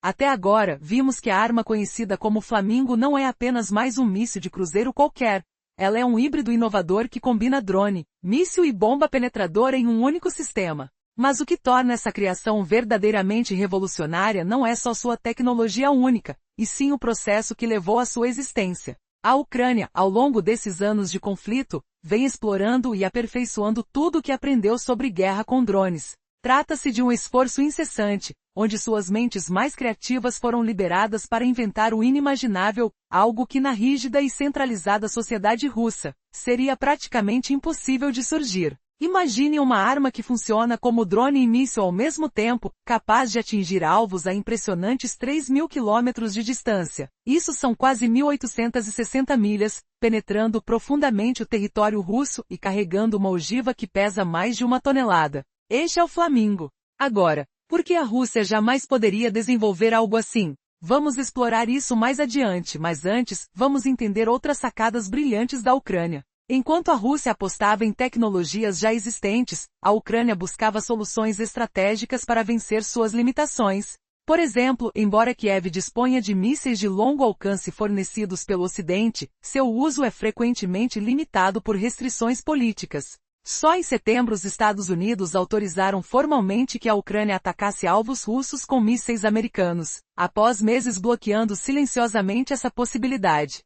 Até agora, vimos que a arma conhecida como Flamingo não é apenas mais um míssil de cruzeiro qualquer. Ela é um híbrido inovador que combina drone, míssil e bomba penetradora em um único sistema. Mas o que torna essa criação verdadeiramente revolucionária não é só sua tecnologia única, e sim o processo que levou à sua existência. A Ucrânia, ao longo desses anos de conflito, vem explorando e aperfeiçoando tudo o que aprendeu sobre guerra com drones. Trata-se de um esforço incessante, onde suas mentes mais criativas foram liberadas para inventar o inimaginável, algo que na rígida e centralizada sociedade russa, seria praticamente impossível de surgir. Imagine uma arma que funciona como drone e míssil ao mesmo tempo, capaz de atingir alvos a impressionantes 3.000 quilômetros de distância. Isso são quase 1.860 milhas, penetrando profundamente o território russo e carregando uma ogiva que pesa mais de 1 tonelada. Este é o Flamingo. Agora, por que a Rússia jamais poderia desenvolver algo assim? Vamos explorar isso mais adiante, mas antes, vamos entender outras sacadas brilhantes da Ucrânia. Enquanto a Rússia apostava em tecnologias já existentes, a Ucrânia buscava soluções estratégicas para vencer suas limitações. Por exemplo, embora Kiev disponha de mísseis de longo alcance fornecidos pelo Ocidente, seu uso é frequentemente limitado por restrições políticas. Só em setembro os Estados Unidos autorizaram formalmente que a Ucrânia atacasse alvos russos com mísseis americanos, após meses bloqueando silenciosamente essa possibilidade.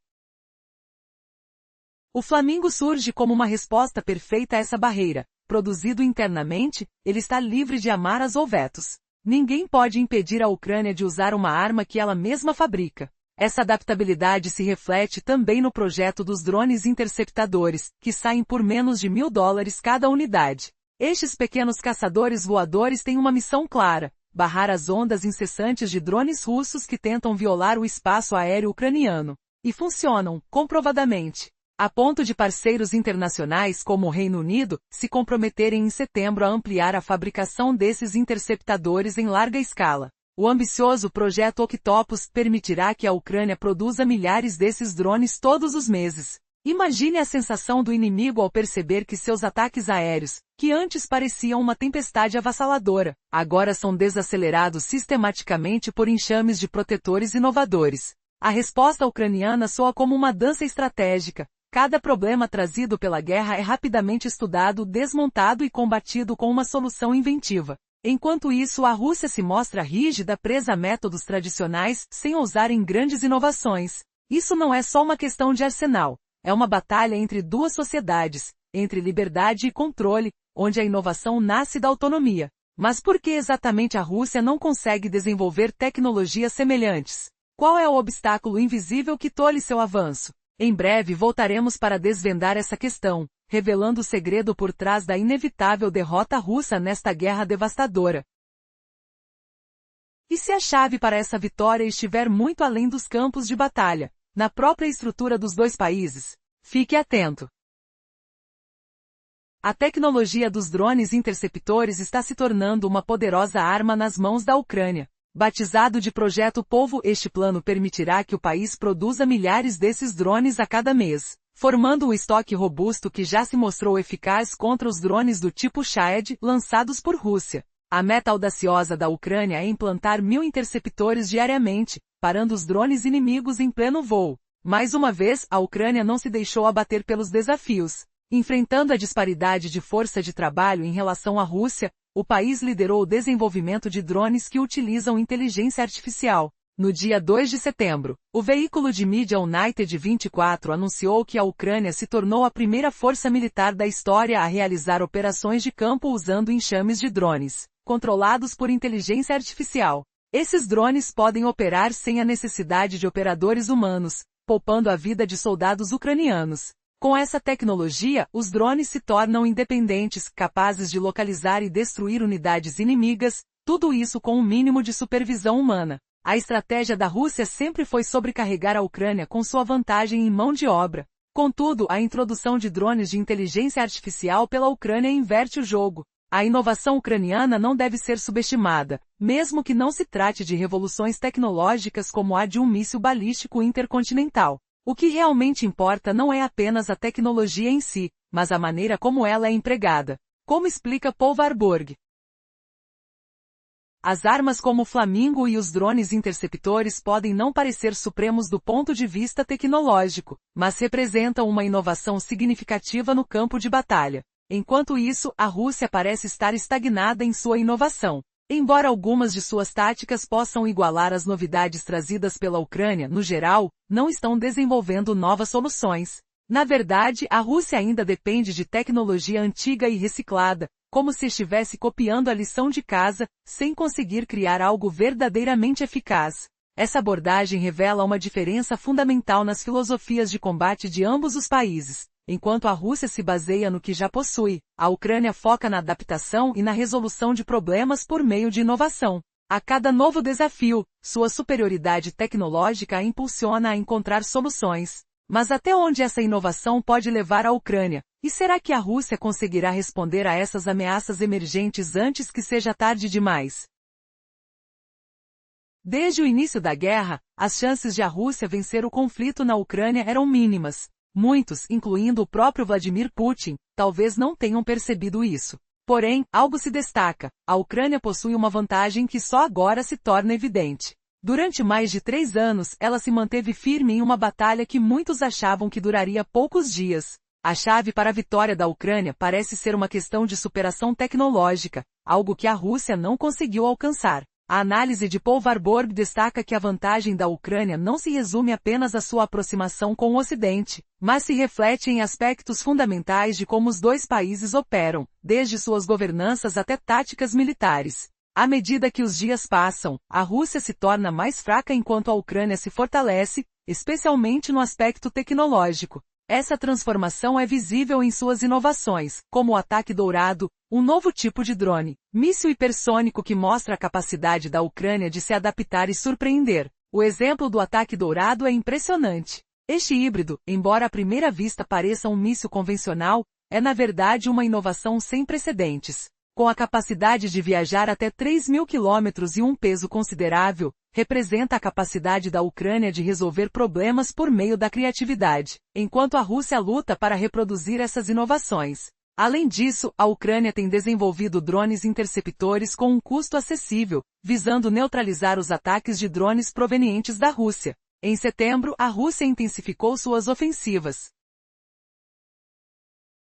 O Flamingo surge como uma resposta perfeita a essa barreira. Produzido internamente, ele está livre de amarras ou vetos. Ninguém pode impedir a Ucrânia de usar uma arma que ela mesma fabrica. Essa adaptabilidade se reflete também no projeto dos drones interceptadores, que saem por menos de $1.000 cada unidade. Estes pequenos caçadores voadores têm uma missão clara: barrar as ondas incessantes de drones russos que tentam violar o espaço aéreo ucraniano. E funcionam, comprovadamente. A ponto de parceiros internacionais como o Reino Unido se comprometerem em setembro a ampliar a fabricação desses interceptadores em larga escala. O ambicioso projeto Octopus permitirá que a Ucrânia produza milhares desses drones todos os meses. Imagine a sensação do inimigo ao perceber que seus ataques aéreos, que antes pareciam uma tempestade avassaladora, agora são desacelerados sistematicamente por enxames de protetores inovadores. A resposta ucraniana soa como uma dança estratégica. Cada problema trazido pela guerra é rapidamente estudado, desmontado e combatido com uma solução inventiva. Enquanto isso, a Rússia se mostra rígida, presa a métodos tradicionais, sem ousar em grandes inovações. Isso não é só uma questão de arsenal. É uma batalha entre duas sociedades, entre liberdade e controle, onde a inovação nasce da autonomia. Mas por que exatamente a Rússia não consegue desenvolver tecnologias semelhantes? Qual é o obstáculo invisível que tolhe seu avanço? Em breve voltaremos para desvendar essa questão, revelando o segredo por trás da inevitável derrota russa nesta guerra devastadora. E se a chave para essa vitória estiver muito além dos campos de batalha, na própria estrutura dos dois países? Fique atento. A tecnologia dos drones interceptores está se tornando uma poderosa arma nas mãos da Ucrânia. Batizado de Projeto Polvo, este plano permitirá que o país produza milhares desses drones a cada mês, formando um estoque robusto que já se mostrou eficaz contra os drones do tipo Shahed, lançados por Rússia. A meta audaciosa da Ucrânia é implantar 1.000 interceptores diariamente, parando os drones inimigos em pleno voo. Mais uma vez, a Ucrânia não se deixou abater pelos desafios. Enfrentando a disparidade de força de trabalho em relação à Rússia, o país liderou o desenvolvimento de drones que utilizam inteligência artificial. No dia 2 de setembro, o veículo de mídia United 24 anunciou que a Ucrânia se tornou a primeira força militar da história a realizar operações de campo usando enxames de drones, controlados por inteligência artificial. Esses drones podem operar sem a necessidade de operadores humanos, poupando a vida de soldados ucranianos. Com essa tecnologia, os drones se tornam independentes, capazes de localizar e destruir unidades inimigas, tudo isso com um mínimo de supervisão humana. A estratégia da Rússia sempre foi sobrecarregar a Ucrânia com sua vantagem em mão de obra. Contudo, a introdução de drones de inteligência artificial pela Ucrânia inverte o jogo. A inovação ucraniana não deve ser subestimada, mesmo que não se trate de revoluções tecnológicas como a de um míssil balístico intercontinental. O que realmente importa não é apenas a tecnologia em si, mas a maneira como ela é empregada. Como explica Paul Warburg. As armas como o Flamingo e os drones interceptores podem não parecer supremos do ponto de vista tecnológico, mas representam uma inovação significativa no campo de batalha. Enquanto isso, a Rússia parece estar estagnada em sua inovação. Embora algumas de suas táticas possam igualar as novidades trazidas pela Ucrânia, no geral, não estão desenvolvendo novas soluções. Na verdade, a Rússia ainda depende de tecnologia antiga e reciclada, como se estivesse copiando a lição de casa, sem conseguir criar algo verdadeiramente eficaz. Essa abordagem revela uma diferença fundamental nas filosofias de combate de ambos os países. Enquanto a Rússia se baseia no que já possui, a Ucrânia foca na adaptação e na resolução de problemas por meio de inovação. A cada novo desafio, sua superioridade tecnológica a impulsiona a encontrar soluções. Mas até onde essa inovação pode levar a Ucrânia? E será que a Rússia conseguirá responder a essas ameaças emergentes antes que seja tarde demais? Desde o início da guerra, as chances de a Rússia vencer o conflito na Ucrânia eram mínimas. Muitos, incluindo o próprio Vladimir Putin, talvez não tenham percebido isso. Porém, algo se destaca: a Ucrânia possui uma vantagem que só agora se torna evidente. Durante mais de 3 anos, ela se manteve firme em uma batalha que muitos achavam que duraria poucos dias. A chave para a vitória da Ucrânia parece ser uma questão de superação tecnológica, algo que a Rússia não conseguiu alcançar. A análise de Paul Warburg destaca que a vantagem da Ucrânia não se resume apenas à sua aproximação com o Ocidente, mas se reflete em aspectos fundamentais de como os dois países operam, desde suas governanças até táticas militares. À medida que os dias passam, a Rússia se torna mais fraca enquanto a Ucrânia se fortalece, especialmente no aspecto tecnológico. Essa transformação é visível em suas inovações, como o ataque dourado, um novo tipo de drone, míssil hipersônico que mostra a capacidade da Ucrânia de se adaptar e surpreender. O exemplo do ataque dourado é impressionante. Este híbrido, embora à primeira vista pareça um míssil convencional, é na verdade uma inovação sem precedentes. Com a capacidade de viajar até 3.000 quilômetros e um peso considerável, representa a capacidade da Ucrânia de resolver problemas por meio da criatividade, enquanto a Rússia luta para reproduzir essas inovações. Além disso, a Ucrânia tem desenvolvido drones interceptores com um custo acessível, visando neutralizar os ataques de drones provenientes da Rússia. Em setembro, a Rússia intensificou suas ofensivas,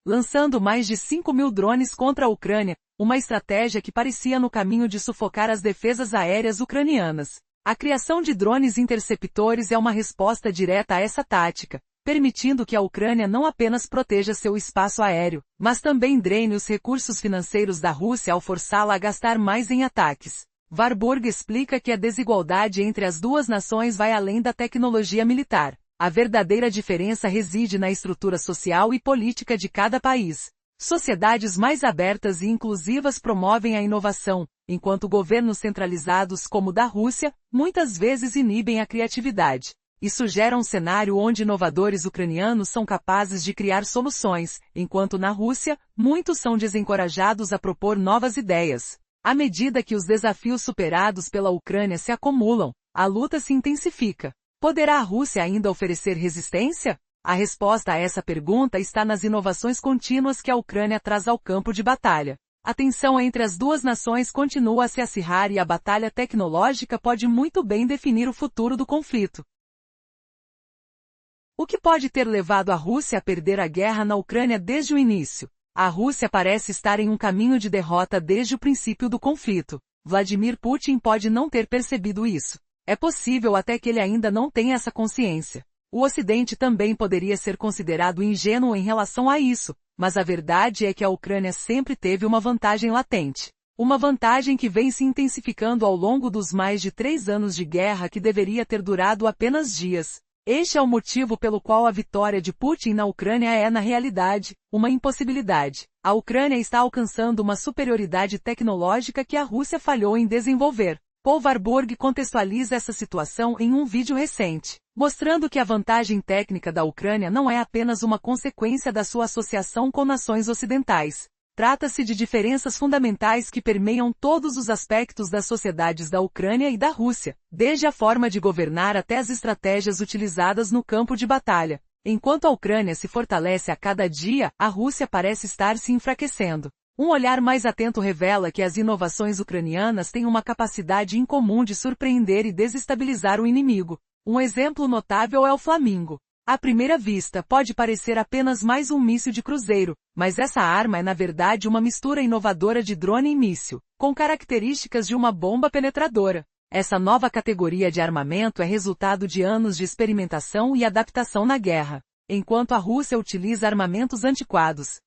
lançando mais de 5.000 drones contra a Ucrânia, uma estratégia que parecia no caminho de sufocar as defesas aéreas ucranianas. A criação de drones interceptores é uma resposta direta a essa tática, permitindo que a Ucrânia não apenas proteja seu espaço aéreo, mas também drene os recursos financeiros da Rússia ao forçá-la a gastar mais em ataques. Warburg explica que a desigualdade entre as duas nações vai além da tecnologia militar. A verdadeira diferença reside na estrutura social e política de cada país. Sociedades mais abertas e inclusivas promovem a inovação, enquanto governos centralizados como o da Rússia, muitas vezes inibem a criatividade. Isso gera um cenário onde inovadores ucranianos são capazes de criar soluções, enquanto na Rússia, muitos são desencorajados a propor novas ideias. À medida que os desafios superados pela Ucrânia se acumulam, a luta se intensifica. Poderá a Rússia ainda oferecer resistência? A resposta a essa pergunta está nas inovações contínuas que a Ucrânia traz ao campo de batalha. A tensão entre as duas nações continua a se acirrar e a batalha tecnológica pode muito bem definir o futuro do conflito. O que pode ter levado a Rússia a perder a guerra na Ucrânia desde o início? A Rússia parece estar em um caminho de derrota desde o princípio do conflito. Vladimir Putin pode não ter percebido isso. É possível até que ele ainda não tenha essa consciência. O Ocidente também poderia ser considerado ingênuo em relação a isso, mas a verdade é que a Ucrânia sempre teve uma vantagem latente. Uma vantagem que vem se intensificando ao longo dos mais de 3 anos de guerra que deveria ter durado apenas dias. Este é o motivo pelo qual a vitória de Putin na Ucrânia é, na realidade, uma impossibilidade. A Ucrânia está alcançando uma superioridade tecnológica que a Rússia falhou em desenvolver. Paul Warburg contextualiza essa situação em um vídeo recente, mostrando que a vantagem técnica da Ucrânia não é apenas uma consequência da sua associação com nações ocidentais. Trata-se de diferenças fundamentais que permeiam todos os aspectos das sociedades da Ucrânia e da Rússia, desde a forma de governar até as estratégias utilizadas no campo de batalha. Enquanto a Ucrânia se fortalece a cada dia, a Rússia parece estar se enfraquecendo. Um olhar mais atento revela que as inovações ucranianas têm uma capacidade incomum de surpreender e desestabilizar o inimigo. Um exemplo notável é o Flamingo. À primeira vista pode parecer apenas mais um míssil de cruzeiro, mas essa arma é na verdade uma mistura inovadora de drone e míssil, com características de uma bomba penetradora. Essa nova categoria de armamento é resultado de anos de experimentação e adaptação na guerra, enquanto a Rússia utiliza armamentos antiquados.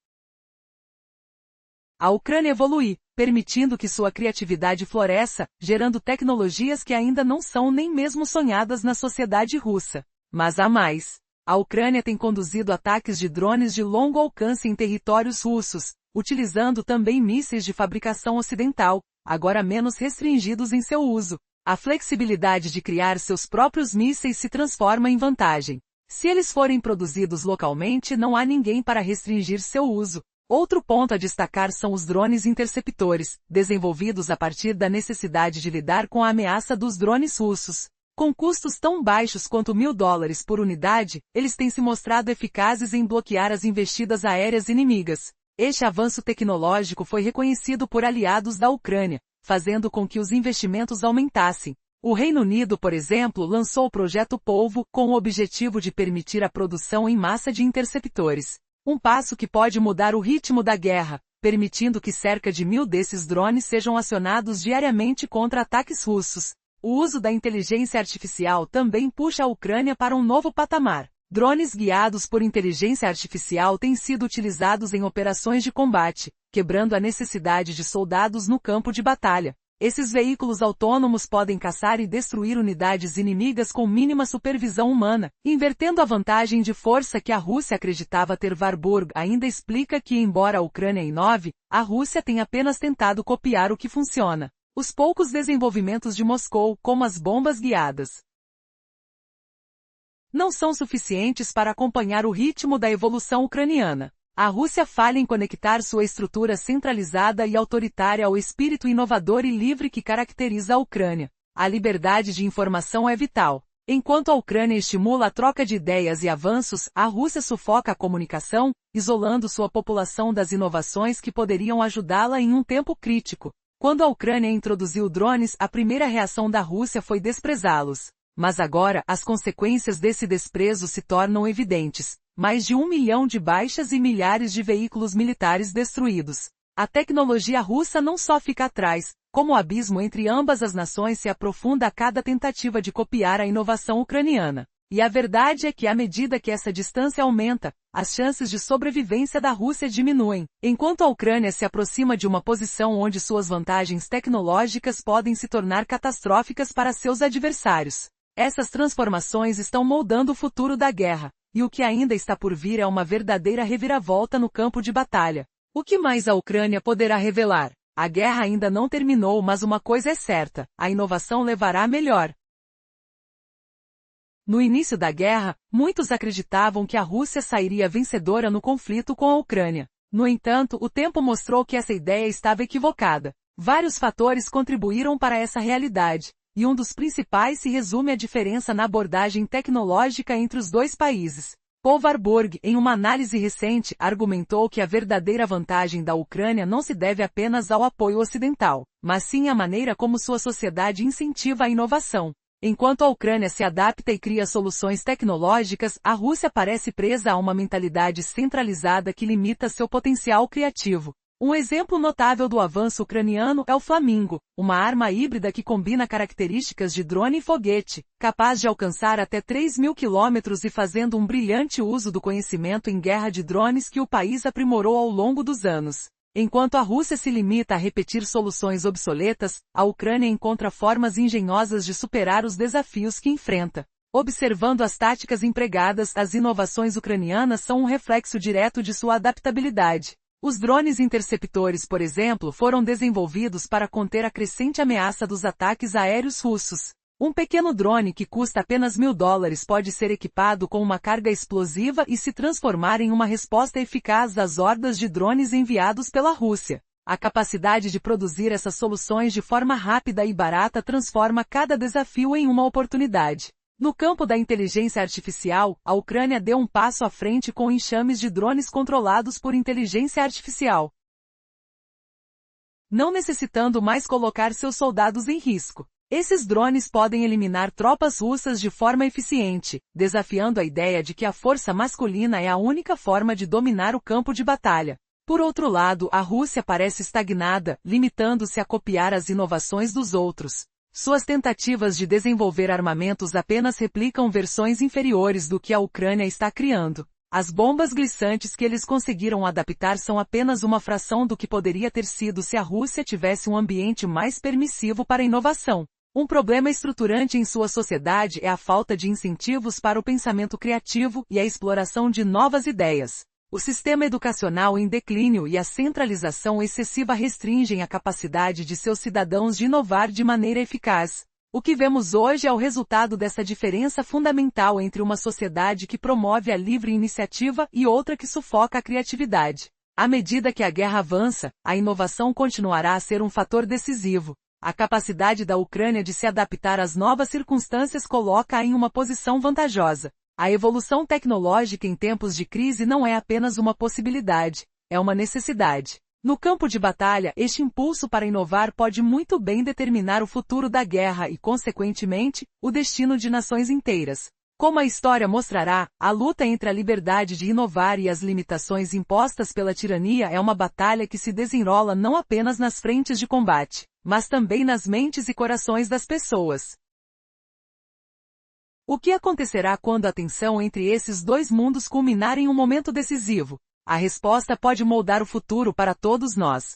A Ucrânia evolui, permitindo que sua criatividade floresça, gerando tecnologias que ainda não são nem mesmo sonhadas na sociedade russa. Mas há mais. A Ucrânia tem conduzido ataques de drones de longo alcance em territórios russos, utilizando também mísseis de fabricação ocidental, agora menos restringidos em seu uso. A flexibilidade de criar seus próprios mísseis se transforma em vantagem. Se eles forem produzidos localmente, não há ninguém para restringir seu uso. Outro ponto a destacar são os drones interceptores, desenvolvidos a partir da necessidade de lidar com a ameaça dos drones russos. Com custos tão baixos quanto $1.000 por unidade, eles têm se mostrado eficazes em bloquear as investidas aéreas inimigas. Este avanço tecnológico foi reconhecido por aliados da Ucrânia, fazendo com que os investimentos aumentassem. O Reino Unido, por exemplo, lançou o projeto Polvo, com o objetivo de permitir a produção em massa de interceptores. Um passo que pode mudar o ritmo da guerra, permitindo que cerca de 1.000 desses drones sejam acionados diariamente contra ataques russos. O uso da inteligência artificial também puxa a Ucrânia para um novo patamar. Drones guiados por inteligência artificial têm sido utilizados em operações de combate, quebrando a necessidade de soldados no campo de batalha. Esses veículos autônomos podem caçar e destruir unidades inimigas com mínima supervisão humana, invertendo a vantagem de força que a Rússia acreditava ter. Warburg ainda explica que, embora a Ucrânia inove, a Rússia tem apenas tentado copiar o que funciona. Os poucos desenvolvimentos de Moscou, como as bombas guiadas, não são suficientes para acompanhar o ritmo da evolução ucraniana. A Rússia falha em conectar sua estrutura centralizada e autoritária ao espírito inovador e livre que caracteriza a Ucrânia. A liberdade de informação é vital. Enquanto a Ucrânia estimula a troca de ideias e avanços, a Rússia sufoca a comunicação, isolando sua população das inovações que poderiam ajudá-la em um tempo crítico. Quando a Ucrânia introduziu drones, a primeira reação da Rússia foi desprezá-los. Mas agora, as consequências desse desprezo se tornam evidentes. Mais de 1 milhão de baixas e milhares de veículos militares destruídos. A tecnologia russa não só fica atrás, como o abismo entre ambas as nações se aprofunda a cada tentativa de copiar a inovação ucraniana. E a verdade é que à medida que essa distância aumenta, as chances de sobrevivência da Rússia diminuem, enquanto a Ucrânia se aproxima de uma posição onde suas vantagens tecnológicas podem se tornar catastróficas para seus adversários. Essas transformações estão moldando o futuro da guerra. E o que ainda está por vir é uma verdadeira reviravolta no campo de batalha. O que mais a Ucrânia poderá revelar? A guerra ainda não terminou, mas uma coisa é certa: a inovação levará a melhor. No início da guerra, muitos acreditavam que a Rússia sairia vencedora no conflito com a Ucrânia. No entanto, o tempo mostrou que essa ideia estava equivocada. Vários fatores contribuíram para essa realidade. E um dos principais se resume à diferença na abordagem tecnológica entre os dois países. Paul Warburg, em uma análise recente, argumentou que a verdadeira vantagem da Ucrânia não se deve apenas ao apoio ocidental, mas sim à maneira como sua sociedade incentiva a inovação. Enquanto a Ucrânia se adapta e cria soluções tecnológicas, a Rússia parece presa a uma mentalidade centralizada que limita seu potencial criativo. Um exemplo notável do avanço ucraniano é o Flamingo, uma arma híbrida que combina características de drone e foguete, capaz de alcançar até 3.000 quilômetros e fazendo um brilhante uso do conhecimento em guerra de drones que o país aprimorou ao longo dos anos. Enquanto a Rússia se limita a repetir soluções obsoletas, a Ucrânia encontra formas engenhosas de superar os desafios que enfrenta. Observando as táticas empregadas, as inovações ucranianas são um reflexo direto de sua adaptabilidade. Os drones interceptores, por exemplo, foram desenvolvidos para conter a crescente ameaça dos ataques aéreos russos. Um pequeno drone que custa apenas $1.000 pode ser equipado com uma carga explosiva e se transformar em uma resposta eficaz às hordas de drones enviados pela Rússia. A capacidade de produzir essas soluções de forma rápida e barata transforma cada desafio em uma oportunidade. No campo da inteligência artificial, a Ucrânia deu um passo à frente com enxames de drones controlados por inteligência artificial. não necessitando mais colocar seus soldados em risco. Esses drones podem eliminar tropas russas de forma eficiente, desafiando a ideia de que a força masculina é a única forma de dominar o campo de batalha. Por outro lado, a Rússia parece estagnada, limitando-se a copiar as inovações dos outros. Suas tentativas de desenvolver armamentos apenas replicam versões inferiores do que a Ucrânia está criando. As bombas glissantes que eles conseguiram adaptar são apenas uma fração do que poderia ter sido se a Rússia tivesse um ambiente mais permissivo para a inovação. Um problema estruturante em sua sociedade é a falta de incentivos para o pensamento criativo e a exploração de novas ideias. O sistema educacional em declínio e a centralização excessiva restringem a capacidade de seus cidadãos de inovar de maneira eficaz. O que vemos hoje é o resultado dessa diferença fundamental entre uma sociedade que promove a livre iniciativa e outra que sufoca a criatividade. À medida que a guerra avança, a inovação continuará a ser um fator decisivo. A capacidade da Ucrânia de se adaptar às novas circunstâncias coloca-a em uma posição vantajosa. A evolução tecnológica em tempos de crise não é apenas uma possibilidade, é uma necessidade. No campo de batalha, este impulso para inovar pode muito bem determinar o futuro da guerra e, consequentemente, o destino de nações inteiras. Como a história mostrará, a luta entre a liberdade de inovar e as limitações impostas pela tirania é uma batalha que se desenrola não apenas nas frentes de combate, mas também nas mentes e corações das pessoas. O que acontecerá quando a tensão entre esses dois mundos culminar em um momento decisivo? A resposta pode moldar o futuro para todos nós.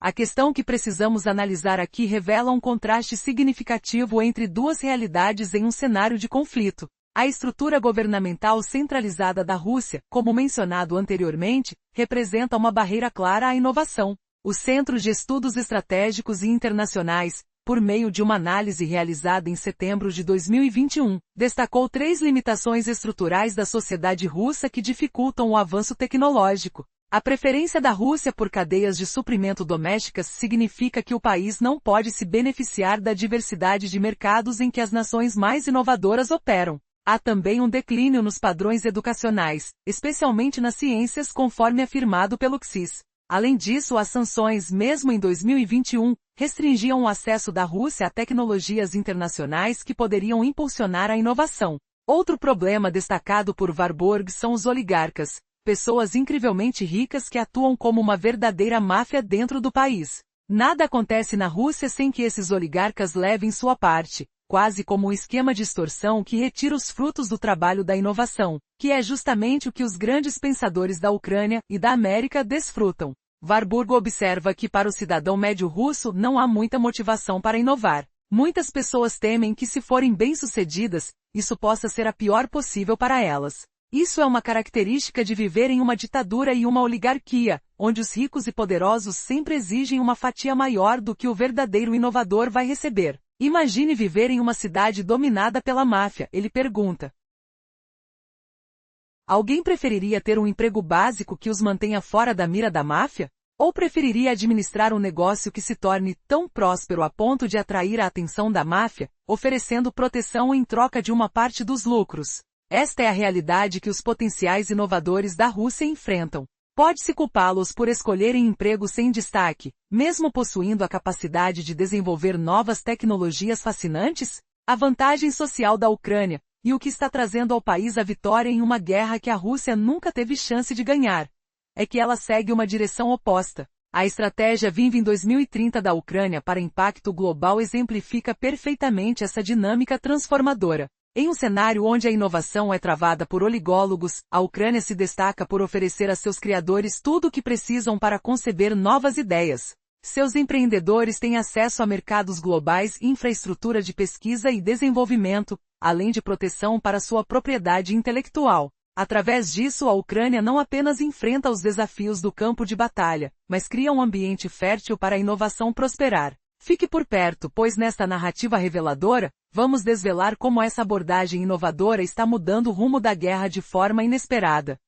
A questão que precisamos analisar aqui revela um contraste significativo entre duas realidades em um cenário de conflito. A estrutura governamental centralizada da Rússia, como mencionado anteriormente, representa uma barreira clara à inovação. O Centro de Estudos Estratégicos e Internacionais, por meio de uma análise realizada em setembro de 2021, destacou 3 limitações estruturais da sociedade russa que dificultam o avanço tecnológico. A preferência da Rússia por cadeias de suprimento domésticas significa que o país não pode se beneficiar da diversidade de mercados em que as nações mais inovadoras operam. Há também um declínio nos padrões educacionais, especialmente nas ciências, conforme afirmado pelo CSIS. Além disso, as sanções, mesmo em 2021, restringiam o acesso da Rússia a tecnologias internacionais que poderiam impulsionar a inovação. Outro problema destacado por Warburg são os oligarcas, pessoas incrivelmente ricas que atuam como uma verdadeira máfia dentro do país. Nada acontece na Rússia sem que esses oligarcas levem sua parte, quase como um esquema de extorsão que retira os frutos do trabalho da inovação, que é justamente o que os grandes pensadores da Ucrânia e da América desfrutam. Warburg observa que para o cidadão médio russo não há muita motivação para inovar. Muitas pessoas temem que, se forem bem-sucedidas, isso possa ser a pior possível para elas. Isso é uma característica de viver em uma ditadura e uma oligarquia, onde os ricos e poderosos sempre exigem uma fatia maior do que o verdadeiro inovador vai receber. Imagine viver em uma cidade dominada pela máfia, ele pergunta. Alguém preferiria ter um emprego básico que os mantenha fora da mira da máfia? Ou preferiria administrar um negócio que se torne tão próspero a ponto de atrair a atenção da máfia, oferecendo proteção em troca de uma parte dos lucros? Esta é a realidade que os potenciais inovadores da Rússia enfrentam. Pode-se culpá-los por escolherem empregos sem destaque, mesmo possuindo a capacidade de desenvolver novas tecnologias fascinantes? A vantagem social da Ucrânia, e o que está trazendo ao país a vitória em uma guerra que a Rússia nunca teve chance de ganhar, é que ela segue uma direção oposta. A estratégia Viva em 2030 da Ucrânia para impacto global exemplifica perfeitamente essa dinâmica transformadora. Em um cenário onde a inovação é travada por oligólogos, a Ucrânia se destaca por oferecer a seus criadores tudo o que precisam para conceber novas ideias. Seus empreendedores têm acesso a mercados globais, infraestrutura de pesquisa e desenvolvimento, além de proteção para sua propriedade intelectual. Através disso, a Ucrânia não apenas enfrenta os desafios do campo de batalha, mas cria um ambiente fértil para a inovação prosperar. Fique por perto, pois nesta narrativa reveladora, vamos desvelar como essa abordagem inovadora está mudando o rumo da guerra de forma inesperada.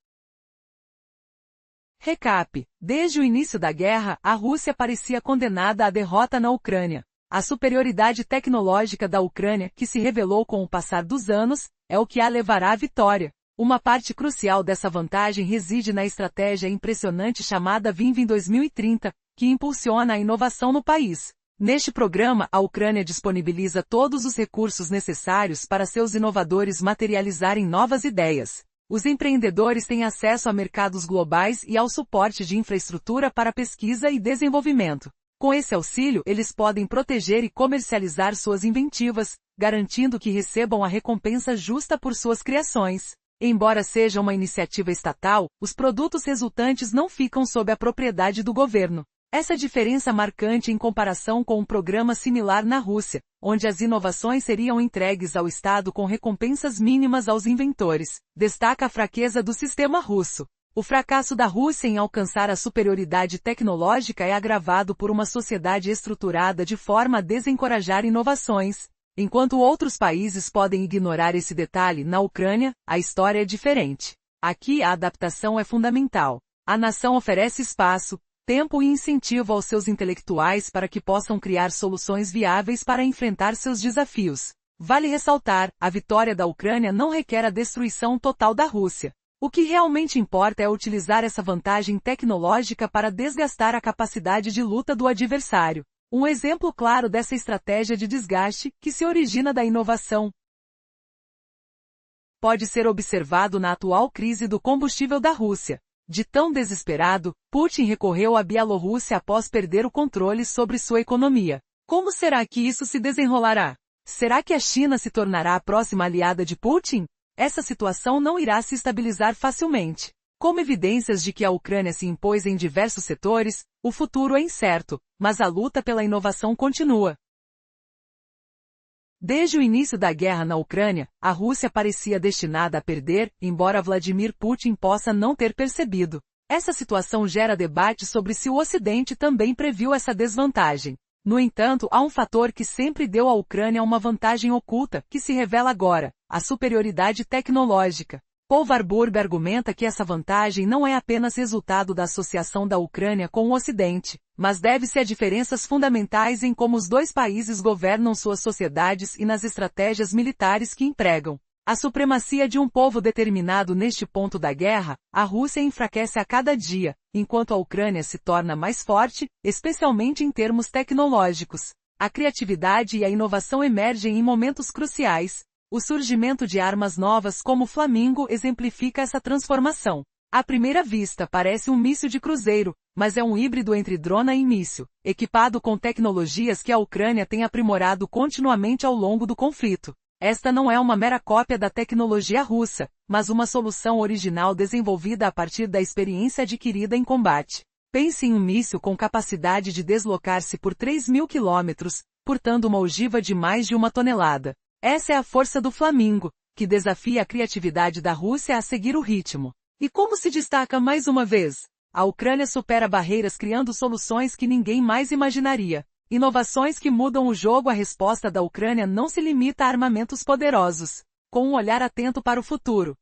Recap: desde o início da guerra, a Rússia parecia condenada à derrota na Ucrânia. A superioridade tecnológica da Ucrânia, que se revelou com o passar dos anos, é o que a levará à vitória. Uma parte crucial dessa vantagem reside na estratégia impressionante chamada Vinv 2030, que impulsiona a inovação no país. Neste programa, a Ucrânia disponibiliza todos os recursos necessários para seus inovadores materializarem novas ideias. Os empreendedores têm acesso a mercados globais e ao suporte de infraestrutura para pesquisa e desenvolvimento. Com esse auxílio, eles podem proteger e comercializar suas inventivas, garantindo que recebam a recompensa justa por suas criações. Embora seja uma iniciativa estatal, os produtos resultantes não ficam sob a propriedade do governo. Essa diferença marcante em comparação com um programa similar na Rússia, onde as inovações seriam entregues ao Estado com recompensas mínimas aos inventores, destaca a fraqueza do sistema russo. O fracasso da Rússia em alcançar a superioridade tecnológica é agravado por uma sociedade estruturada de forma a desencorajar inovações. Enquanto outros países podem ignorar esse detalhe, na Ucrânia, a história é diferente. Aqui a adaptação é fundamental. A nação oferece espaço, tempo e incentivo aos seus intelectuais para que possam criar soluções viáveis para enfrentar seus desafios. Vale ressaltar, a vitória da Ucrânia não requer a destruição total da Rússia. O que realmente importa é utilizar essa vantagem tecnológica para desgastar a capacidade de luta do adversário. Um exemplo claro dessa estratégia de desgaste, que se origina da inovação, pode ser observado na atual crise do combustível da Rússia. De tão desesperado, Putin recorreu à Bielorrússia após perder o controle sobre sua economia. Como será que isso se desenrolará? Será que a China se tornará a próxima aliada de Putin? Essa situação não irá se estabilizar facilmente. Como evidências de que a Ucrânia se impôs em diversos setores, o futuro é incerto, mas a luta pela inovação continua. Desde o início da guerra na Ucrânia, a Rússia parecia destinada a perder, embora Vladimir Putin possa não ter percebido. Essa situação gera debate sobre se o Ocidente também previu essa desvantagem. No entanto, há um fator que sempre deu à Ucrânia uma vantagem oculta, que se revela agora: a superioridade tecnológica. Paul Warburg argumenta que essa vantagem não é apenas resultado da associação da Ucrânia com o Ocidente, mas deve-se a diferenças fundamentais em como os dois países governam suas sociedades e nas estratégias militares que empregam. A supremacia de um povo determinado neste ponto da guerra, a Rússia enfraquece a cada dia, enquanto a Ucrânia se torna mais forte, especialmente em termos tecnológicos. A criatividade e a inovação emergem em momentos cruciais. O surgimento de armas novas como o Flamingo exemplifica essa transformação. À primeira vista parece um míssil de cruzeiro, mas é um híbrido entre drona e míssil, equipado com tecnologias que a Ucrânia tem aprimorado continuamente ao longo do conflito. Esta não é uma mera cópia da tecnologia russa, mas uma solução original desenvolvida a partir da experiência adquirida em combate. Pense em um míssil com capacidade de deslocar-se por 3.000 quilômetros, portando uma ogiva de mais de 1 tonelada. Essa é a força do Flamingo, que desafia a criatividade da Rússia a seguir o ritmo. E como se destaca mais uma vez? A Ucrânia supera barreiras criando soluções que ninguém mais imaginaria. Inovações que mudam o jogo. A resposta da Ucrânia não se limita a armamentos poderosos. Com um olhar atento para o futuro,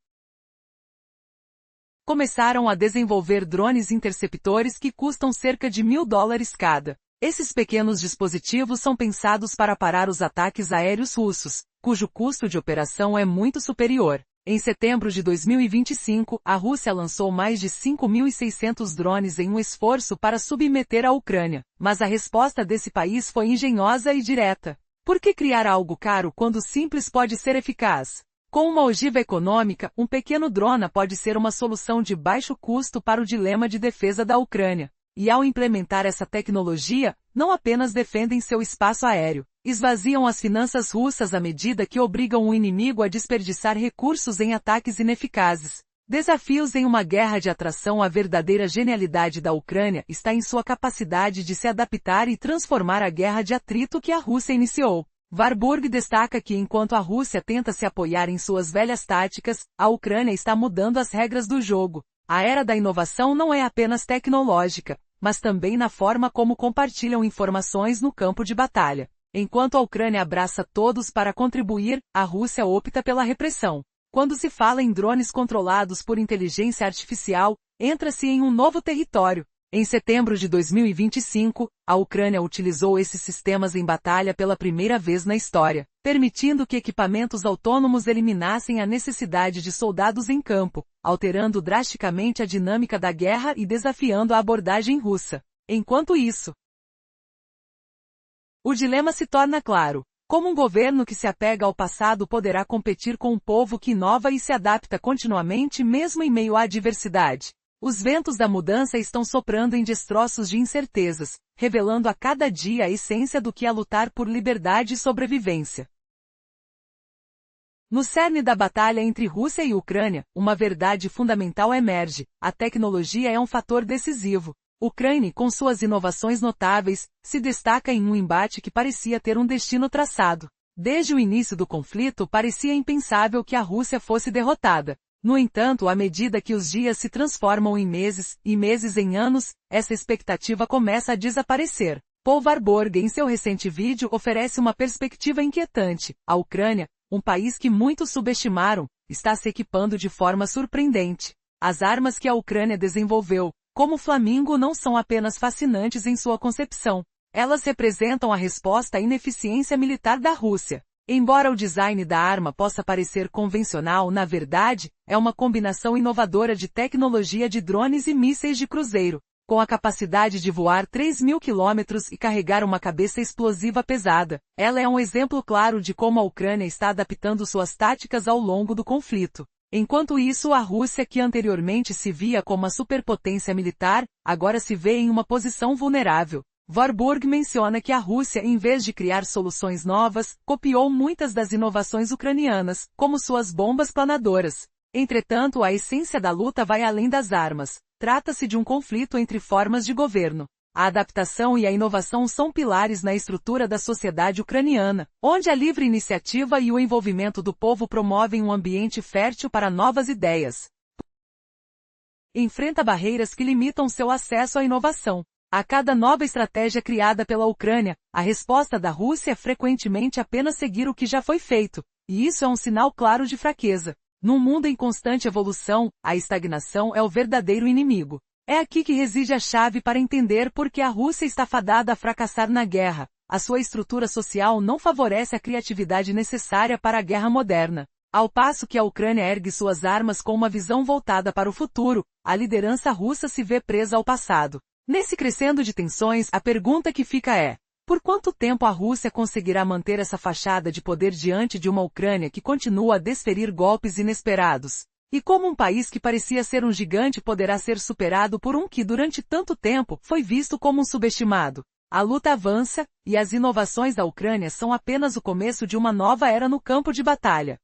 começaram a desenvolver drones interceptores que custam cerca de $1.000 cada. Esses pequenos dispositivos são pensados para parar os ataques aéreos russos, cujo custo de operação é muito superior. Em setembro de 2025, a Rússia lançou mais de 5.600 drones em um esforço para submeter a Ucrânia, mas a resposta desse país foi engenhosa e direta. Por que criar algo caro quando simples pode ser eficaz? Com uma ogiva econômica, um pequeno drone pode ser uma solução de baixo custo para o dilema de defesa da Ucrânia. E ao implementar essa tecnologia, não apenas defendem seu espaço aéreo, esvaziam as finanças russas à medida que obrigam o inimigo a desperdiçar recursos em ataques ineficazes. Desafios em uma guerra de atração. A verdadeira genialidade da Ucrânia está em sua capacidade de se adaptar e transformar a guerra de atrito que a Rússia iniciou. Warburg destaca que enquanto a Rússia tenta se apoiar em suas velhas táticas, a Ucrânia está mudando as regras do jogo. A era da inovação não é apenas tecnológica, mas também na forma como compartilham informações no campo de batalha. Enquanto a Ucrânia abraça todos para contribuir, a Rússia opta pela repressão. Quando se fala em drones controlados por inteligência artificial, entra-se em um novo território. Em setembro de 2025, a Ucrânia utilizou esses sistemas em batalha pela primeira vez na história, permitindo que equipamentos autônomos eliminassem a necessidade de soldados em campo, alterando drasticamente a dinâmica da guerra e desafiando a abordagem russa. Enquanto isso, o dilema se torna claro. Como um governo que se apega ao passado poderá competir com um povo que inova e se adapta continuamente mesmo em meio à adversidade? Os ventos da mudança estão soprando em destroços de incertezas, revelando a cada dia a essência do que é lutar por liberdade e sobrevivência. No cerne da batalha entre Rússia e Ucrânia, uma verdade fundamental emerge: a tecnologia é um fator decisivo. Ucrânia, com suas inovações notáveis, se destaca em um embate que parecia ter um destino traçado. Desde o início do conflito, parecia impensável que a Rússia fosse derrotada. No entanto, à medida que os dias se transformam em meses, e meses em anos, essa expectativa começa a desaparecer. Paul Warburg, em seu recente vídeo, oferece uma perspectiva inquietante. A Ucrânia, um país que muitos subestimaram, está se equipando de forma surpreendente. As armas que a Ucrânia desenvolveu, como o Flamingo, não são apenas fascinantes em sua concepção. Elas representam a resposta à ineficiência militar da Rússia. Embora o design da arma possa parecer convencional, na verdade, é uma combinação inovadora de tecnologia de drones e mísseis de cruzeiro, com a capacidade de voar 3.000 quilômetros e carregar uma cabeça explosiva pesada. Ela é um exemplo claro de como a Ucrânia está adaptando suas táticas ao longo do conflito. Enquanto isso, a Rússia, que anteriormente se via como uma superpotência militar, agora se vê em uma posição vulnerável. Warburg menciona que a Rússia, em vez de criar soluções novas, copiou muitas das inovações ucranianas, como suas bombas planadoras. Entretanto, a essência da luta vai além das armas. Trata-se de um conflito entre formas de governo. A adaptação e a inovação são pilares na estrutura da sociedade ucraniana, onde a livre iniciativa e o envolvimento do povo promovem um ambiente fértil para novas ideias. Enfrenta barreiras que limitam seu acesso à inovação. A cada nova estratégia criada pela Ucrânia, a resposta da Rússia é frequentemente apenas seguir o que já foi feito, e isso é um sinal claro de fraqueza. Num mundo em constante evolução, a estagnação é o verdadeiro inimigo. É aqui que reside a chave para entender por que a Rússia está fadada a fracassar na guerra. A sua estrutura social não favorece a criatividade necessária para a guerra moderna. Ao passo que a Ucrânia ergue suas armas com uma visão voltada para o futuro, a liderança russa se vê presa ao passado. Nesse crescendo de tensões, a pergunta que fica é: por quanto tempo a Rússia conseguirá manter essa fachada de poder diante de uma Ucrânia que continua a desferir golpes inesperados? E como um país que parecia ser um gigante poderá ser superado por um que durante tanto tempo foi visto como um subestimado? A luta avança, e as inovações da Ucrânia são apenas o começo de uma nova era no campo de batalha.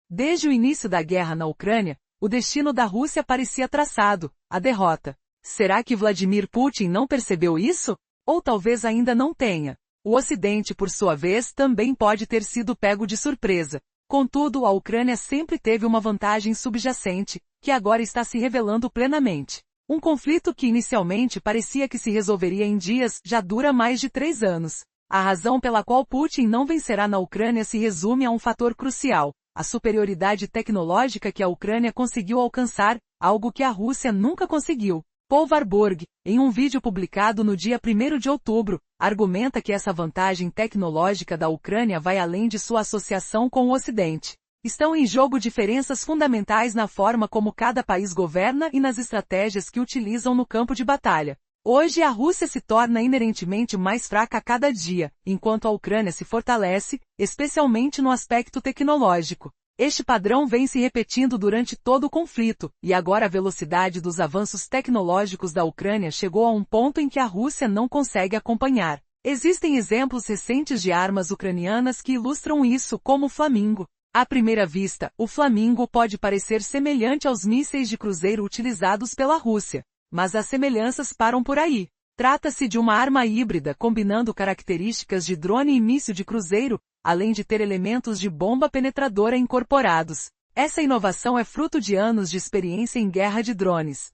Desde o início da guerra na Ucrânia, o destino da Rússia parecia traçado: a derrota. Será que Vladimir Putin não percebeu isso? Ou talvez ainda não tenha. O Ocidente, por sua vez, também pode ter sido pego de surpresa. Contudo, a Ucrânia sempre teve uma vantagem subjacente, que agora está se revelando plenamente. Um conflito que inicialmente parecia que se resolveria em dias, já dura mais de 3 anos. A razão pela qual Putin não vencerá na Ucrânia se resume a um fator crucial: a superioridade tecnológica que a Ucrânia conseguiu alcançar, algo que a Rússia nunca conseguiu. Paul Warburg, em um vídeo publicado no dia 1º de outubro, argumenta que essa vantagem tecnológica da Ucrânia vai além de sua associação com o Ocidente. Estão em jogo diferenças fundamentais na forma como cada país governa e nas estratégias que utilizam no campo de batalha. Hoje a Rússia se torna inerentemente mais fraca a cada dia, enquanto a Ucrânia se fortalece, especialmente no aspecto tecnológico. Este padrão vem se repetindo durante todo o conflito, e agora a velocidade dos avanços tecnológicos da Ucrânia chegou a um ponto em que a Rússia não consegue acompanhar. Existem exemplos recentes de armas ucranianas que ilustram isso, como o Flamingo. À primeira vista, o Flamingo pode parecer semelhante aos mísseis de cruzeiro utilizados pela Rússia, mas as semelhanças param por aí. Trata-se de uma arma híbrida combinando características de drone e míssil de cruzeiro, além de ter elementos de bomba penetradora incorporados. Essa inovação é fruto de anos de experiência em guerra de drones,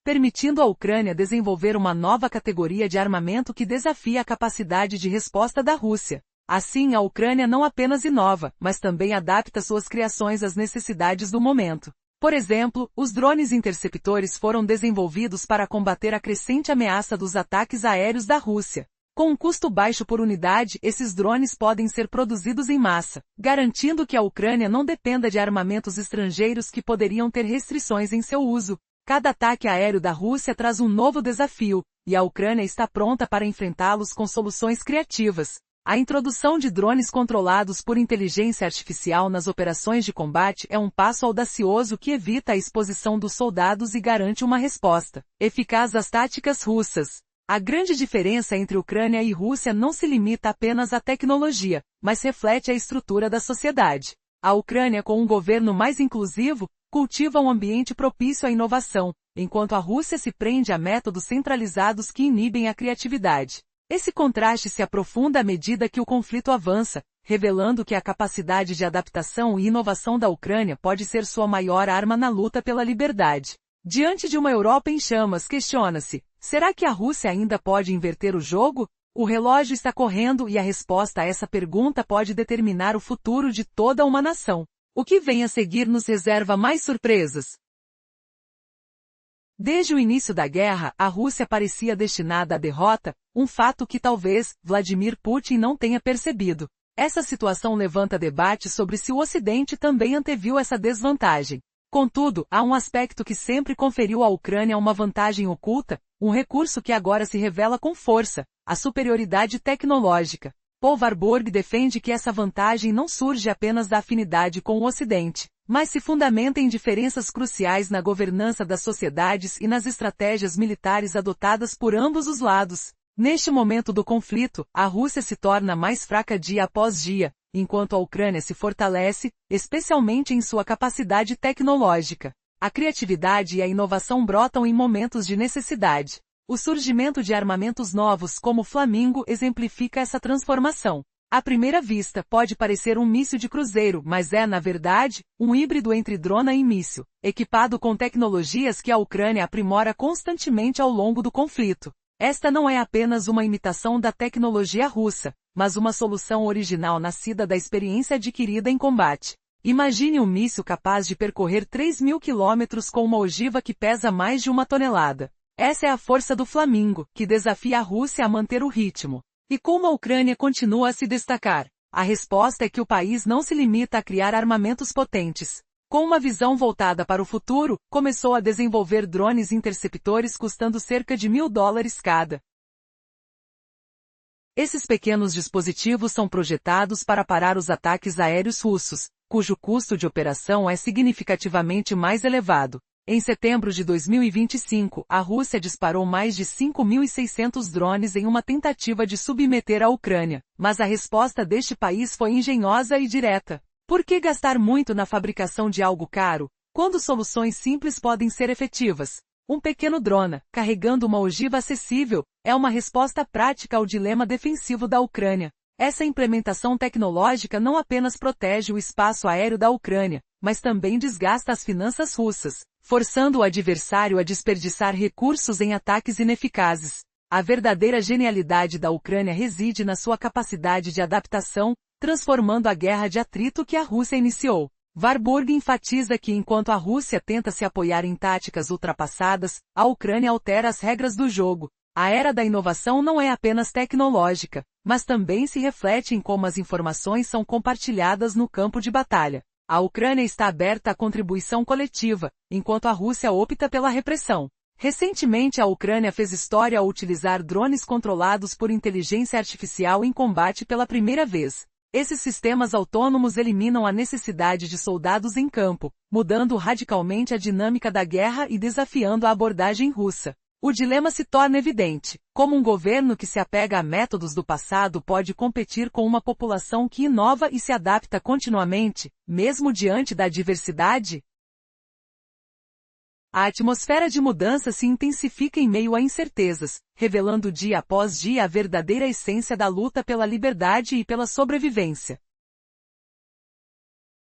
permitindo à Ucrânia desenvolver uma nova categoria de armamento que desafia a capacidade de resposta da Rússia. Assim, a Ucrânia não apenas inova, mas também adapta suas criações às necessidades do momento. Por exemplo, os drones interceptores foram desenvolvidos para combater a crescente ameaça dos ataques aéreos da Rússia. Com um custo baixo por unidade, esses drones podem ser produzidos em massa, garantindo que a Ucrânia não dependa de armamentos estrangeiros que poderiam ter restrições em seu uso. Cada ataque aéreo da Rússia traz um novo desafio, e a Ucrânia está pronta para enfrentá-los com soluções criativas. A introdução de drones controlados por inteligência artificial nas operações de combate é um passo audacioso que evita a exposição dos soldados e garante uma resposta eficaz às táticas russas. A grande diferença entre Ucrânia e Rússia não se limita apenas à tecnologia, mas reflete a estrutura da sociedade. A Ucrânia, com um governo mais inclusivo, cultiva um ambiente propício à inovação, enquanto a Rússia se prende a métodos centralizados que inibem a criatividade. Esse contraste se aprofunda à medida que o conflito avança, revelando que a capacidade de adaptação e inovação da Ucrânia pode ser sua maior arma na luta pela liberdade. Diante de uma Europa em chamas, questiona-se: será que a Rússia ainda pode inverter o jogo? O relógio está correndo e a resposta a essa pergunta pode determinar o futuro de toda uma nação. O que vem a seguir nos reserva mais surpresas. Desde o início da guerra, a Rússia parecia destinada à derrota, um fato que talvez Vladimir Putin não tenha percebido. Essa situação levanta debate sobre se o Ocidente também anteviu essa desvantagem. Contudo, há um aspecto que sempre conferiu à Ucrânia uma vantagem oculta, um recurso que agora se revela com força: a superioridade tecnológica. Paul Warburg defende que essa vantagem não surge apenas da afinidade com o Ocidente, mas se fundamenta em diferenças cruciais na governança das sociedades e nas estratégias militares adotadas por ambos os lados. Neste momento do conflito, a Rússia se torna mais fraca dia após dia, enquanto a Ucrânia se fortalece, especialmente em sua capacidade tecnológica. A criatividade e a inovação brotam em momentos de necessidade. O surgimento de armamentos novos como o Flamingo exemplifica essa transformação. À primeira vista, pode parecer um míssil de cruzeiro, mas é, na verdade, um híbrido entre drona e míssil, equipado com tecnologias que a Ucrânia aprimora constantemente ao longo do conflito. Esta não é apenas uma imitação da tecnologia russa, mas uma solução original nascida da experiência adquirida em combate. Imagine um míssil capaz de percorrer 3.000 quilômetros com uma ogiva que pesa mais de 1 tonelada. Essa é a força do Flamingo, que desafia a Rússia a manter o ritmo. E como a Ucrânia continua a se destacar? A resposta é que o país não se limita a criar armamentos potentes. Com uma visão voltada para o futuro, começou a desenvolver drones interceptores custando cerca de $1.000 cada. Esses pequenos dispositivos são projetados para parar os ataques aéreos russos, cujo custo de operação é significativamente mais elevado. Em setembro de 2025, a Rússia disparou mais de 5.600 drones em uma tentativa de submeter a Ucrânia, mas a resposta deste país foi engenhosa e direta. Por que gastar muito na fabricação de algo caro, quando soluções simples podem ser efetivas? Um pequeno drone, carregando uma ogiva acessível, é uma resposta prática ao dilema defensivo da Ucrânia. Essa implementação tecnológica não apenas protege o espaço aéreo da Ucrânia, mas também desgasta as finanças russas, forçando o adversário a desperdiçar recursos em ataques ineficazes. A verdadeira genialidade da Ucrânia reside na sua capacidade de adaptação, transformando a guerra de atrito que a Rússia iniciou. Warburg enfatiza que enquanto a Rússia tenta se apoiar em táticas ultrapassadas, a Ucrânia altera as regras do jogo. A era da inovação não é apenas tecnológica, mas também se reflete em como as informações são compartilhadas no campo de batalha. A Ucrânia está aberta à contribuição coletiva, enquanto a Rússia opta pela repressão. Recentemente a Ucrânia fez história ao utilizar drones controlados por inteligência artificial em combate pela primeira vez. Esses sistemas autônomos eliminam a necessidade de soldados em campo, mudando radicalmente a dinâmica da guerra e desafiando a abordagem russa. O dilema se torna evidente: como um governo que se apega a métodos do passado pode competir com uma população que inova e se adapta continuamente, mesmo diante da adversidade? A atmosfera de mudança se intensifica em meio a incertezas, revelando dia após dia a verdadeira essência da luta pela liberdade e pela sobrevivência.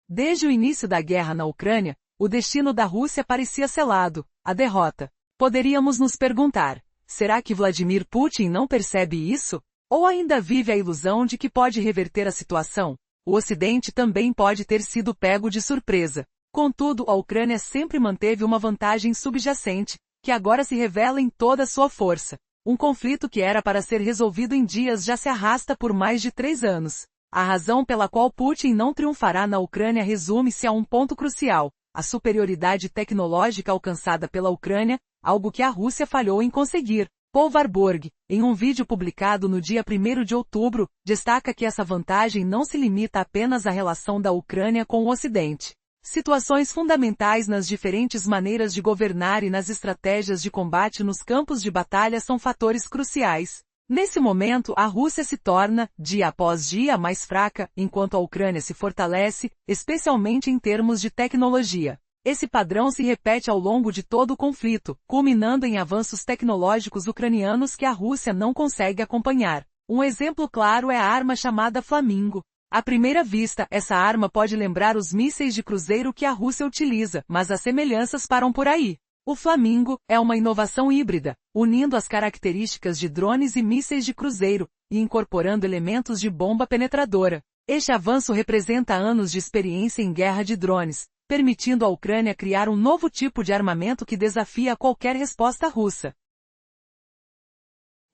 Desde o início da guerra na Ucrânia, o destino da Rússia parecia selado: a derrota. Poderíamos nos perguntar: será que Vladimir Putin não percebe isso? Ou ainda vive a ilusão de que pode reverter a situação? O Ocidente também pode ter sido pego de surpresa. Contudo, a Ucrânia sempre manteve uma vantagem subjacente, que agora se revela em toda a sua força. Um conflito que era para ser resolvido em dias já se arrasta por mais de 3 anos. A razão pela qual Putin não triunfará na Ucrânia resume-se a um ponto crucial: a superioridade tecnológica alcançada pela Ucrânia, algo que a Rússia falhou em conseguir. Paul Warburg, em um vídeo publicado no dia 1º de outubro, destaca que essa vantagem não se limita apenas à relação da Ucrânia com o Ocidente. Situações fundamentais nas diferentes maneiras de governar e nas estratégias de combate nos campos de batalha são fatores cruciais. Nesse momento, a Rússia se torna, dia após dia, mais fraca, enquanto a Ucrânia se fortalece, especialmente em termos de tecnologia. Esse padrão se repete ao longo de todo o conflito, culminando em avanços tecnológicos ucranianos que a Rússia não consegue acompanhar. Um exemplo claro é a arma chamada Flamingo. À primeira vista, essa arma pode lembrar os mísseis de cruzeiro que a Rússia utiliza, mas as semelhanças param por aí. O Flamingo é uma inovação híbrida, unindo as características de drones e mísseis de cruzeiro, e incorporando elementos de bomba penetradora. Este avanço representa anos de experiência em guerra de drones, permitindo à Ucrânia criar um novo tipo de armamento que desafia qualquer resposta russa.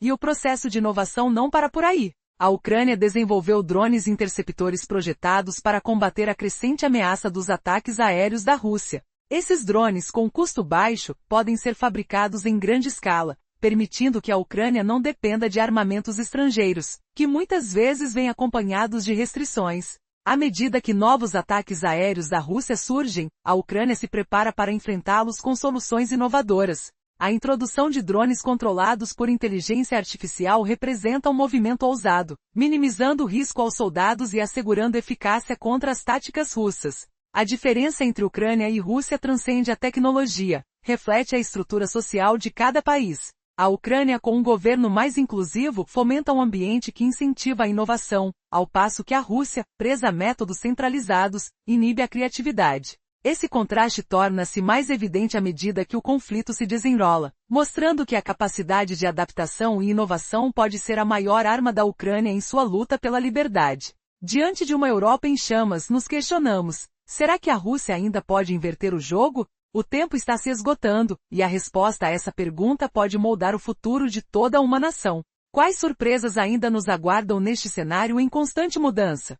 E o processo de inovação não para por aí. A Ucrânia desenvolveu drones interceptores projetados para combater a crescente ameaça dos ataques aéreos da Rússia. Esses drones, com custo baixo, podem ser fabricados em grande escala, permitindo que a Ucrânia não dependa de armamentos estrangeiros, que muitas vezes vêm acompanhados de restrições. À medida que novos ataques aéreos da Rússia surgem, a Ucrânia se prepara para enfrentá-los com soluções inovadoras. A introdução de drones controlados por inteligência artificial representa um movimento ousado, minimizando o risco aos soldados e assegurando eficácia contra as táticas russas. A diferença entre Ucrânia e Rússia transcende a tecnologia, reflete a estrutura social de cada país. A Ucrânia, com um governo mais inclusivo, fomenta um ambiente que incentiva a inovação, ao passo que a Rússia, presa a métodos centralizados, inibe a criatividade. Esse contraste torna-se mais evidente à medida que o conflito se desenrola, mostrando que a capacidade de adaptação e inovação pode ser a maior arma da Ucrânia em sua luta pela liberdade. Diante de uma Europa em chamas, nos questionamos: será que a Rússia ainda pode inverter o jogo? O tempo está se esgotando, e a resposta a essa pergunta pode moldar o futuro de toda uma nação. Quais surpresas ainda nos aguardam neste cenário em constante mudança?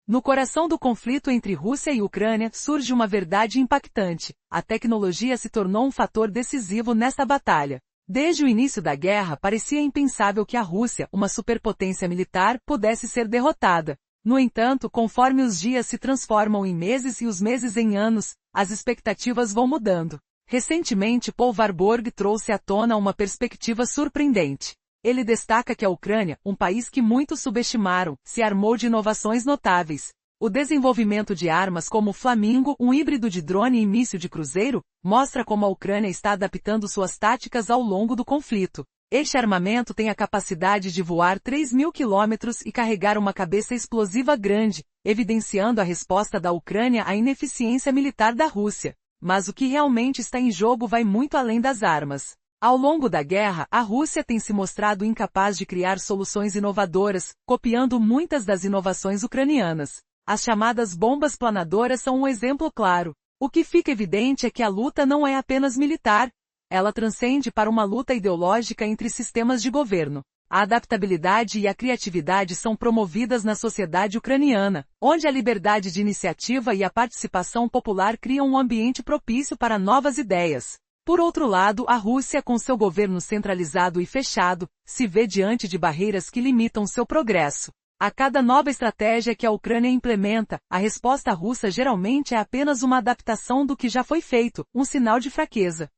No coração do conflito entre Rússia e Ucrânia surge uma verdade impactante: a tecnologia se tornou um fator decisivo nesta batalha. Desde o início da guerra, parecia impensável que a Rússia, uma superpotência militar, pudesse ser derrotada. No entanto, conforme os dias se transformam em meses e os meses em anos, as expectativas vão mudando. Recentemente, Paul Warburg trouxe à tona uma perspectiva surpreendente. Ele destaca que a Ucrânia, um país que muitos subestimaram, se armou de inovações notáveis. O desenvolvimento de armas como o Flamingo, um híbrido de drone e míssil de cruzeiro, mostra como a Ucrânia está adaptando suas táticas ao longo do conflito. Este armamento tem a capacidade de voar 3.000 quilômetros e carregar uma cabeça explosiva grande, evidenciando a resposta da Ucrânia à ineficiência militar da Rússia. Mas o que realmente está em jogo vai muito além das armas. Ao longo da guerra, a Rússia tem se mostrado incapaz de criar soluções inovadoras, copiando muitas das inovações ucranianas. As chamadas bombas planadoras são um exemplo claro. O que fica evidente é que a luta não é apenas militar. Ela transcende para uma luta ideológica entre sistemas de governo. A adaptabilidade e a criatividade são promovidas na sociedade ucraniana, onde a liberdade de iniciativa e a participação popular criam um ambiente propício para novas ideias. Por outro lado, a Rússia, com seu governo centralizado e fechado, se vê diante de barreiras que limitam seu progresso. A cada nova estratégia que a Ucrânia implementa, a resposta russa geralmente é apenas uma adaptação do que já foi feito, um sinal de fraqueza.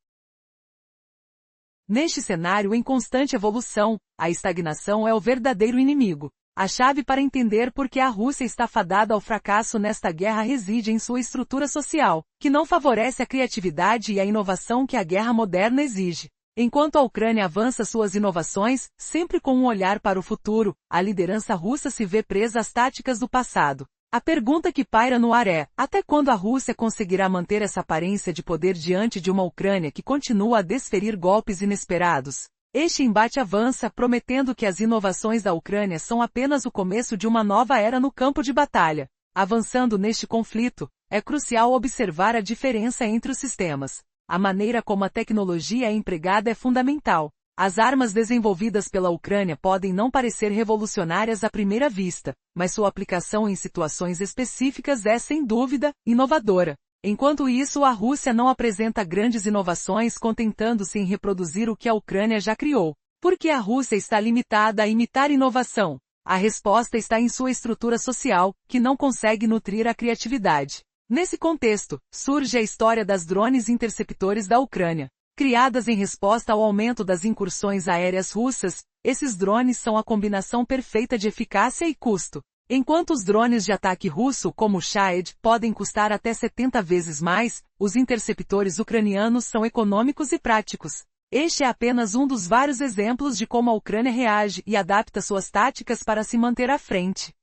Neste cenário em constante evolução, a estagnação é o verdadeiro inimigo. A chave para entender por que a Rússia está fadada ao fracasso nesta guerra reside em sua estrutura social, que não favorece a criatividade e a inovação que a guerra moderna exige. Enquanto a Ucrânia avança suas inovações, sempre com um olhar para o futuro, a liderança russa se vê presa às táticas do passado. A pergunta que paira no ar é: até quando a Rússia conseguirá manter essa aparência de poder diante de uma Ucrânia que continua a desferir golpes inesperados? Este embate avança, prometendo que as inovações da Ucrânia são apenas o começo de uma nova era no campo de batalha. Avançando neste conflito, é crucial observar a diferença entre os sistemas. A maneira como a tecnologia é empregada é fundamental. As armas desenvolvidas pela Ucrânia podem não parecer revolucionárias à primeira vista, mas sua aplicação em situações específicas é, sem dúvida, inovadora. Enquanto isso, a Rússia não apresenta grandes inovações, contentando-se em reproduzir o que a Ucrânia já criou. Por que a Rússia está limitada a imitar inovação? A resposta está em sua estrutura social, que não consegue nutrir a criatividade. Nesse contexto, surge a história das drones interceptores da Ucrânia. Criadas em resposta ao aumento das incursões aéreas russas, esses drones são a combinação perfeita de eficácia e custo. Enquanto os drones de ataque russo, como o Shahed, podem custar até 70 vezes mais, os interceptores ucranianos são econômicos e práticos. Este é apenas um dos vários exemplos de como a Ucrânia reage e adapta suas táticas para se manter à frente.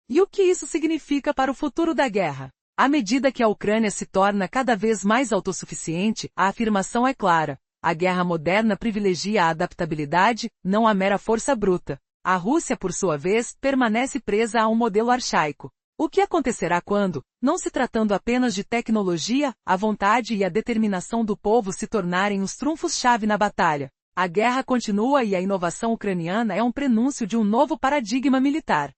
E o que isso significa para o futuro da guerra? À medida que a Ucrânia se torna cada vez mais autossuficiente, a afirmação é clara. A guerra moderna privilegia a adaptabilidade, não a mera força bruta. A Rússia, por sua vez, permanece presa a um modelo arcaico. O que acontecerá quando, não se tratando apenas de tecnologia, a vontade e a determinação do povo se tornarem os trunfos-chave na batalha? A guerra continua e a inovação ucraniana é um prenúncio de um novo paradigma militar.